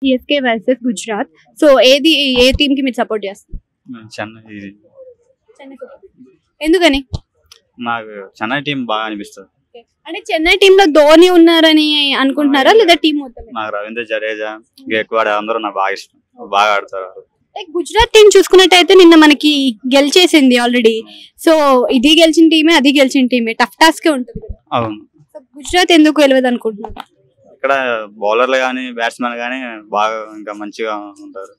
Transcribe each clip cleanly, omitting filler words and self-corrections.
CSK versus Gujarat. So ఏ team కి మీరు support చేస్తారు? చెన్నై చెన్నై support. ఎందుకని? నాకు చెన్నై టీం బాగా అనిపిస్తుంది. అంటే చెన్నై టీమ్ లో ధోని ఉన్నారని అనుకుంటున్నారా లేదా టీం మొత్తం? నాకు రవీంద్ర జడేజా, గేక్వాడ్ అందరూ నాకు బాగా ఇష్టం, బాగా ఆడతారు. గుజరాత్ టీం చూసుకున్నట్టయితే నిన్న మనకి గెలిచేసింది ఆల్రెడీ. సో ఇది గెలిచిన టీమే, అది గెలిచిన టీమే, టఫ్ టాస్క్ ఉంటుంది కదా. అవును, సో గుజరాత్ ఎందుకు గెలవదు అనుకుంటున్నారు? ఇక్కడ బౌలర్లు కానీ బ్యాట్స్మెన్ కానీ బాగా ఇంకా మంచిగా ఉంటారు,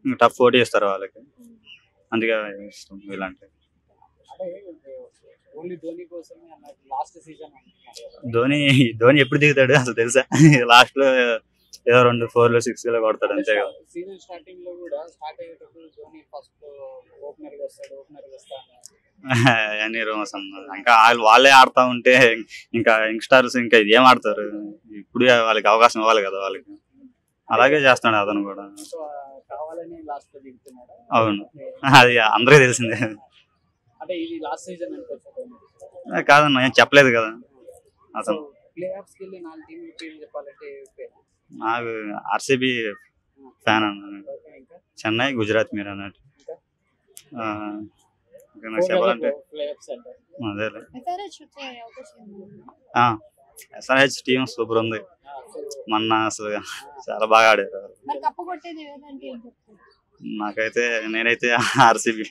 ఇంకా టఫ్ పోటీ ఇస్తారు వాళ్ళకి, అందుకే ఇష్టం ఇలాంటి. ధోని ధోని ఎప్పుడు దిగుతాడు అసలు తెలుసా? లాస్ట్ లో ఏదో 2 4 6 కొడతాడు అంతే కదా. అన్ని రూమర్స్ అన్న, ఇంకా వాళ్ళే ఆడుతా ఉంటే ఇంకా యంగ్స్టర్స్ ఇంకా ఏం ఆడతారు? ఇప్పుడు వాళ్ళకి అవకాశం ఇవ్వాలి కదా వాళ్ళకి, అలాగే చేస్తున్నాడు అతను కూడా. అవును, అది అందరికీ తెలిసిందే. కాదన్న, ఏం చెప్పలేదు కదా అతను. నాకు ఆర్సీబీ ఫ్యాన్ అన్న, చెన్నై గుజరాత్ మీరు అన్నట్టు. నాకు చెప్పాలంటే అదేలే, ఎస్ఆర్హెచ్ టీం సూపర్ ఉంది. మొన్న అసలు చాలా బాగా ఆడారు. నాకైతే నేనైతే ఆర్సీబీ